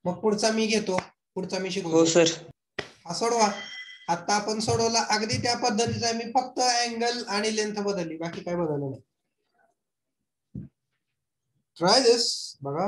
मग पुढचा मी घेतो, पुढचा मी हो शिकवतो. सर. सोडवा. आता आपण सोडवला अगदी त्या पद्धतीचा, मी फक्त अँगल आणि लेंथ बदलली, बाकी काय बदललं नाही. ट्राय दिस. बघा.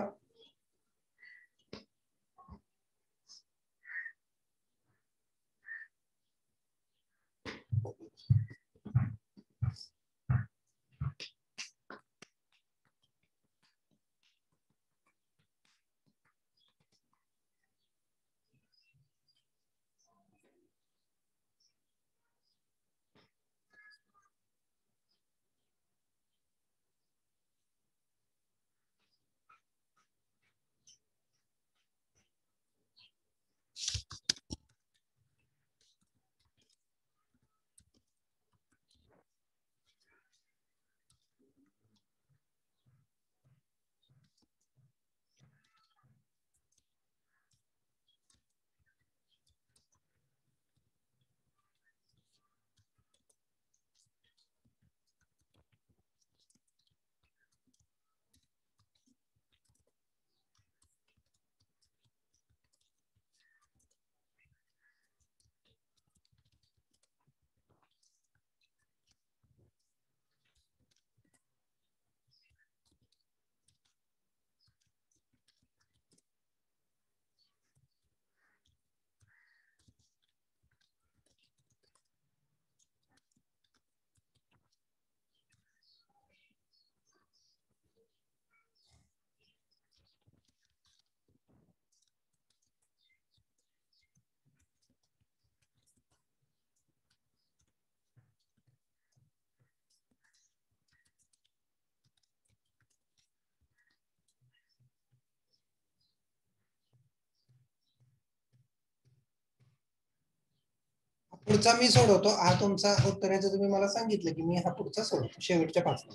पुढचा मी सोडवतो. हा तुमचा उत्तराचं तुम्ही मला सांगितलं की मी हा पुढचा सोडवतो, शेवटच्या 5.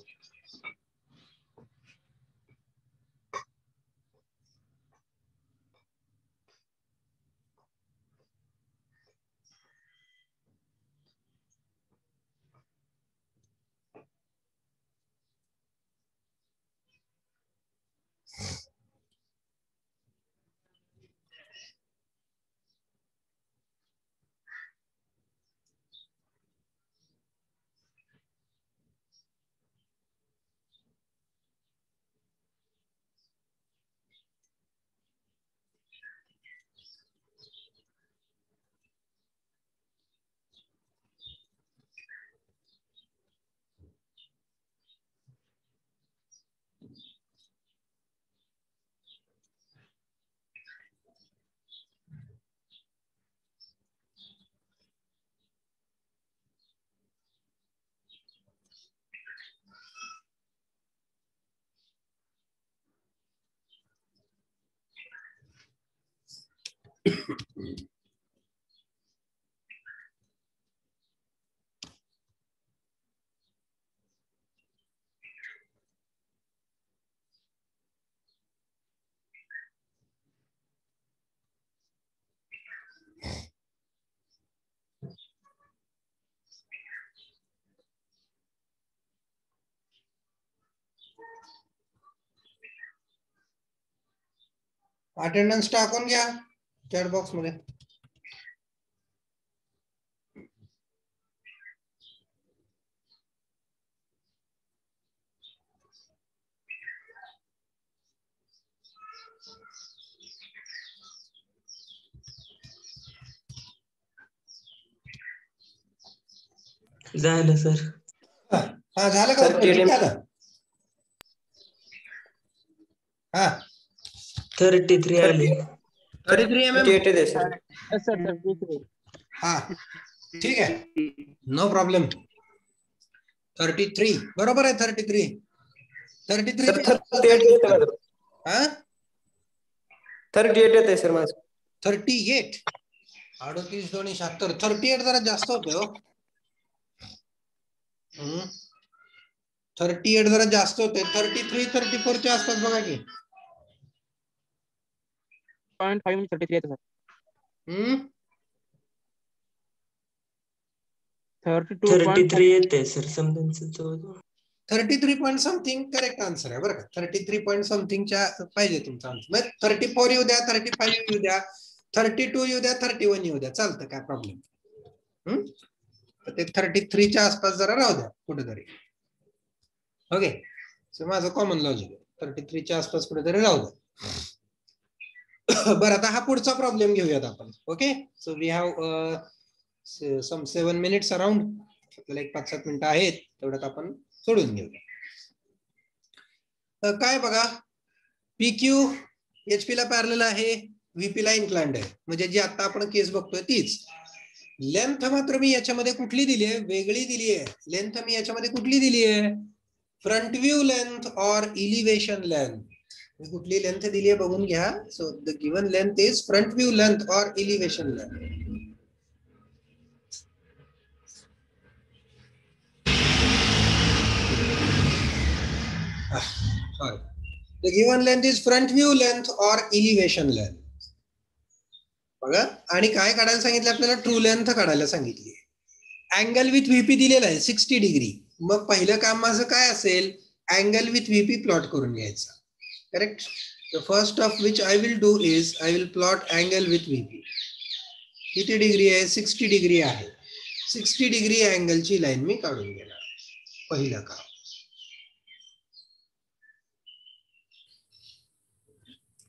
अटेंडन्स टाकून घ्या चॅट बॉक्स मध्ये. झालं सर. हा झालं का? सर, किती झालं? हा 33 आली. 33 mm. 38 आहे सर. Yes, sir. 33. हा ठीक आहे, नो प्रॉब्लेम. 33 बरोबर आहे. 33 सर 33 38 येते माझं. हा 38 येते सर माझं. 38 38 2 76. 38 जरा जास्त होते हो. 38 जरा जास्त होते. 33 34 च्या आसपास बघा की. 0.5 33 येते सर. 32. 33 येते सर समजायचं जवळ. 33 पॉईंट समथिंग करेक्ट आन्सर आहे बरं का. 33 पॉईंट समथिंगच्या पाहिजे तुमचा आन्सर. 34 येऊ द्या, 35 येऊ द्या, 32 येऊ द्या, 31 येऊ द्या, चालतं, काय प्रॉब्लेम. ते 33च्या आसपास जरा राहू द्या कुठेतरी. ओके, सो माझं कॉमन लॉजिक आहे, 33च्या आसपास कुठेतरी राहू द्या. बरं, आता हा पुढचा प्रॉब्लेम घेऊयात आपण. Okay, so we have some 7 minutes around. आपल्याला एक 5-7 मिनिटं आहेत, तेवढ्यात आपण सोडून घेऊया. काय बघा, PQ HP ला पॅरलल आहे, VP ला इन्क्लाइंड आहे, म्हणजे जी आता आपण केस बघतोय तीच. लेंथ मात्र मी याच्यामध्ये कुठली दिली आहे, वेगळी दिली आहे. लेंथ मी याच्यामध्ये कुठली दिली आहे, फ्रंट व्ह्यू लेंथ और इलिव्हेशन लेंथ. कुठली लेंथ दिली आहे बघून घ्या. So the given length is front view length और elevation length. Sorry. The given length is front view length or elevation length. बघा, आणि काय काढायला सांगितलं आपल्याला, ट्रू लेंथ काढायला सांगितली. अँगल विथ VP दिलेला आहे 60 डिग्री. मग पहिलं काम माझं काय असेल, अँगल विथ VP प्लॉट करून घ्यायचा. Correct. The first of which I will do is I will plot angle with VP. किती डिग्री आहे, 60 डिग्री आहे. 60 डिग्री अँगलची लाईन मी काढून घेणार, पहिलं काम.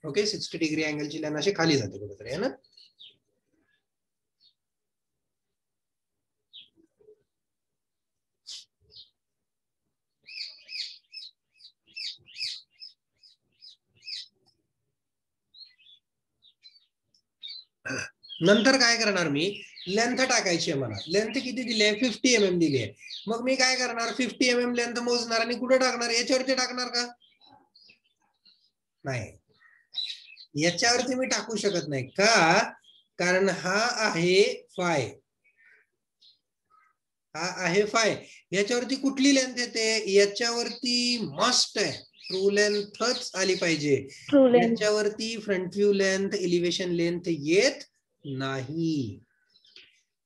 ओके, 60 डिग्री अँगलची लाईन अशी खाली जाते कुठेतरी, आहे ना. नंतर काय करणार मी, लेंथ टाकायची आहे मला. लेंथ किती दिली आहे, 50 mm दिली आहे. मग मी काय करणार, 50 mm लेंथ मोजणार आणि कुठे टाकणार, याच्यावरती टाकणार का, नाही, याच्यावरती मी टाकू शकत नाही. का, कारण हा आहे फाय, हा आहे फाय. याच्यावरती कुठली लेंथ येते, याच्यावरती मस्ट आहे ट्रू लेंथच आली पाहिजे. True length. याच्यावरती front view length, elevation length येत नाही.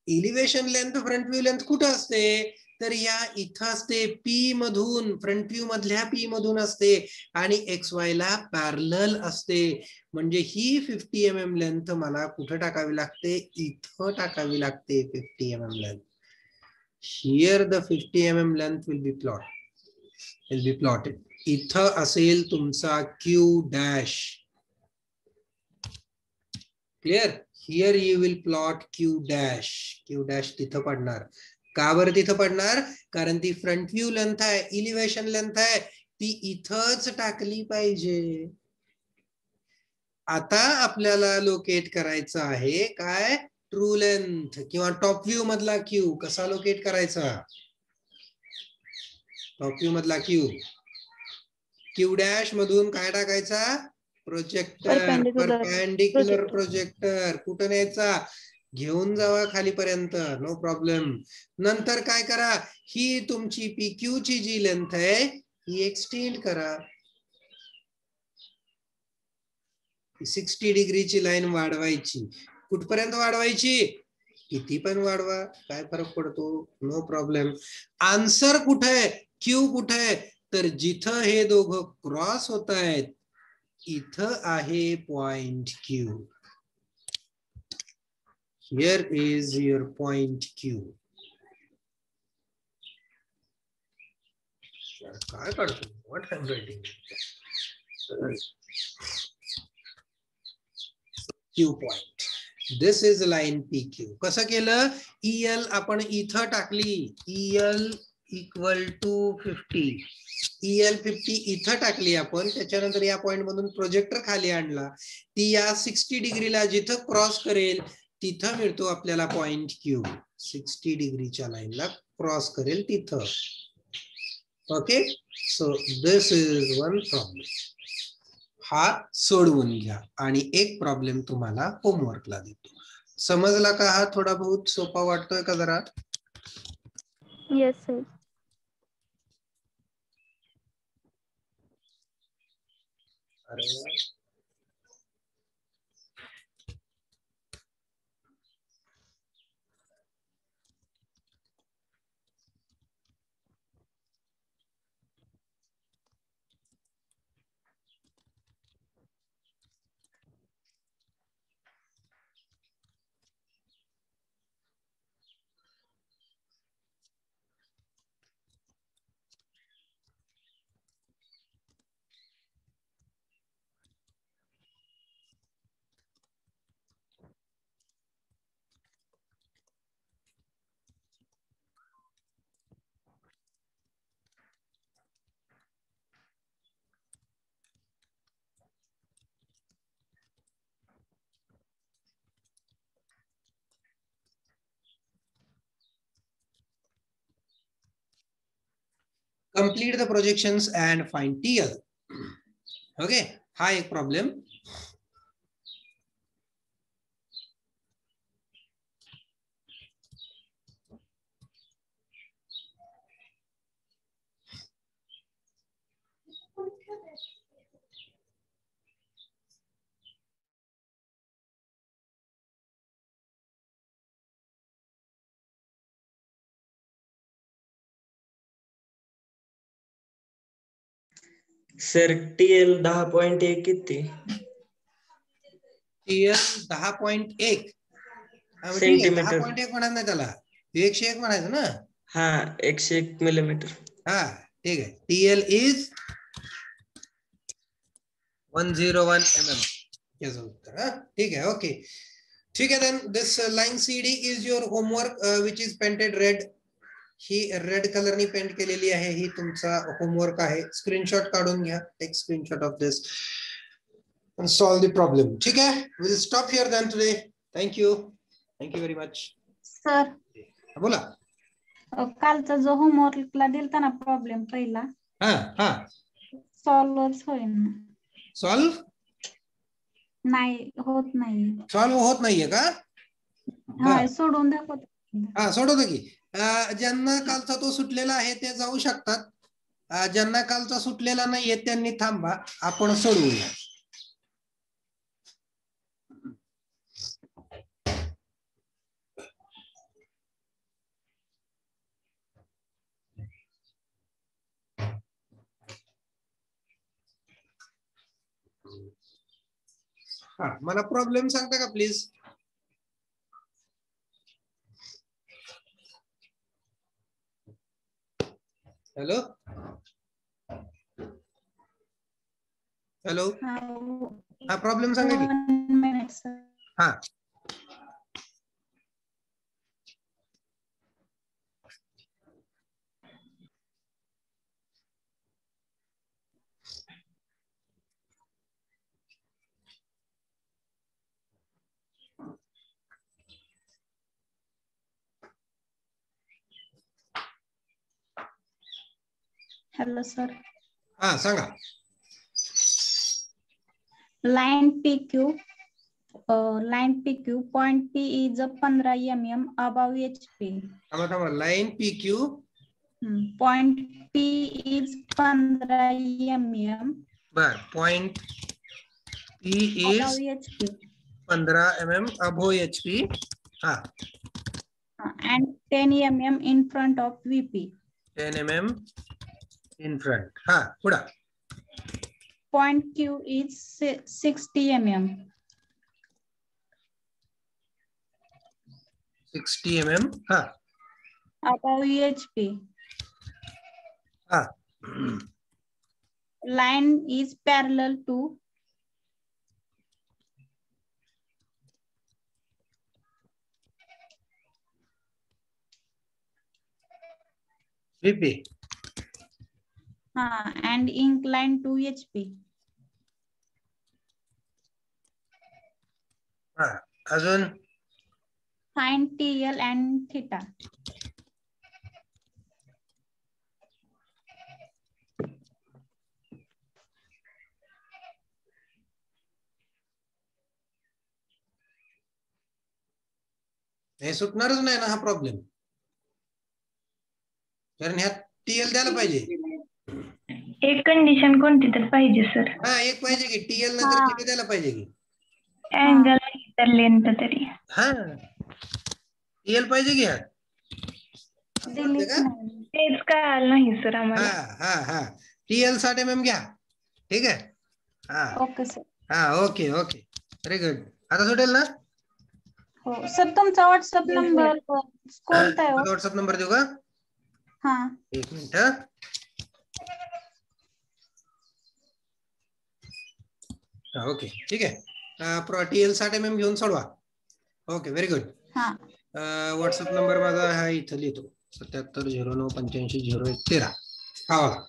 Elevation length, front view length कुठं असते, तर या इथं असते, P मधून, फ्रंट व्ह्यू मधल्या P मधून असते आणि XY ला पॅरलल असते. म्हणजे ही 50 mm लेंथ मला कुठं टाकावी लागते, इथं टाकावी लागते 50 mm length. Here the 50 mm length will be plotted. इथं असेल तुमचा Q dash. Clear. Here you will plot Q dash. Q dash तिथं पडणार. का बरं तिथं पडणार, कारण ती फ्रंट व्ह्यू लेंथ आहे, इलिव्हेशन लेंथ आहे, ती इथंच टाकली पाहिजे. आता आपल्याला लोकेट करायचं आहे काय, ट्रू लेंथ किंवा टॉप व्ह्यू मधला Q. कसा लोकेट करायचा, टॉप व्ह्यू मधला Q डॅश मधून काय टाकायचा, प्रोजेक्टर, परपेंडिक्युलर प्रोजेक्टर. कुठं न्यायचा, घेऊन जावा खालीपर्यंत, नो प्रॉब्लेम. नंतर काय करा, ही तुमची PQ ची जी लेंथ आहे ही एक्सटेंड करा. 60 डिग्रीची लाईन वाढवायची. कुठपर्यंत वाढवायची, किती पण वाढवा, काय फरक पडतो, नो प्रॉब्लेम. आन्सर कुठे आहे, Q कुठे आहे, तर जिथं हे दोघं क्रॉस होत आहेत इथं आहे point Q. Here is your point Q. काय काढतो, what I'm writing. Q point. This is line PQ. कसं केलं, EL आपण इथं टाकली, EL equal to 50. EL 50 इथं टाकली आपण. त्याच्यानंतर या पॉइंट मधून प्रोजेक्टर खाली आणला, ती या 60 डिग्रीला जिथं क्रॉस करेल तिथं मिळतो आपल्याला पॉइंट Q. 60 डिग्रीच्या लाईनला क्रॉस करेल तिथं. Okay, so this is one problem. हा सोडवून घ्या आणि एक प्रॉब्लेम तुम्हाला होमवर्कला देतो. समजला का, हा थोडा बहुत सोपा वाटतोय का जरा. Yes sir. अरे complete the projections and find TL. Okay, हा एक प्रॉब्लेम. सर TL 10.1 किती TL 10.1. ठीक आहे, सेंटीमीटर. 10.1 म्हणायचं नाही त्याला, 101 म्हणायचं ना. हा 101 मिलीमीटर. हा ठीक आहे. TL is 101 mm. याचं उत्तर. हा ठीक आहे. ओके ठीक आहे. then this line CD is your homework which is painted red. ही रेड कलरनी पेंट केलेली आहे, ही तुमचा होमवर्क आहे. स्क्रीनशॉट काढून घ्या. Take screenshot of this and solve the problem. ठीक आहे. We'll stop here then today. Thank you. Thank you very much. Sir बोला. कालचा जो होमवर्कला दिलता ना प्रॉब्लेम पहिला, हा हा सॉल्व्हच होईना. सॉल्व नाही होत नाही. सॉल्व होत नाहीये का? हा सोडून दाखवत. हा सोडवतो की. ज्यांना कालचा तो सुटलेला आहे ते जाऊ शकतात. ज्यांना कालचा सुटलेला नाहीये त्यांनी थांबा, आपण सोडवूया. हा मला प्रॉब्लेम सांगता का प्लीज? हॅलो हॅलो, हा प्रॉब्लेम सांगा की. 1 minute सर. हा हॅलो सर. हा सांगा. Line PQ point P is 15 mm above HP. थांबा line PQ Point P is 15 mm बर. Point P above is HP 15 mm above HP. हा and 10 mm in front of VP. 10 mm in front. हा पुढे. Point Q is 60 mm 60 mm. हा above HP. हा Line is parallel to VP. and inclined to HP. हा अजून. Find TL and theta. हे सुटणारच नाही ना हा प्रॉब्लेम, कारण ह्यात TL द्यायला पाहिजे. एक कंडिशन कोणती तर पाहिजे सर. हा एक पाहिजे की TL नंतर थीटा द्यायला पाहिजे की. अँगल तर लेंथ तरी. हा TL पाहिजे की ह्यात. दिलीच का? नाही. तेच कळालं नाही सर हा आम्हाला. हा हा TL 60 mm घ्या. ठीक आहे. हा ओके सर. हा ओके ओके व्हेरी गुड. आता सुटेल ना? हो सर, तुमचा व्हॉट्सअप नंबर कोणता आहे? व्हॉट्सअप नंबर देऊ का? हा एक मिनिट. ओके ठीक आहे. TL 60 mm घेऊन सोडवा. Okay very good. हा व्हॉट्सअप नंबर माझा हा इथं लिहितो. 7709850113. हा बघा.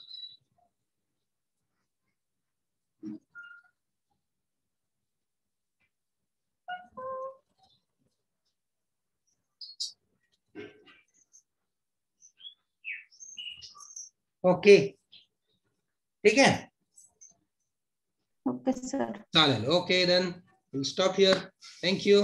ओके ठीक है ओके सर. चालेल. Okay then will stop here. Thank you.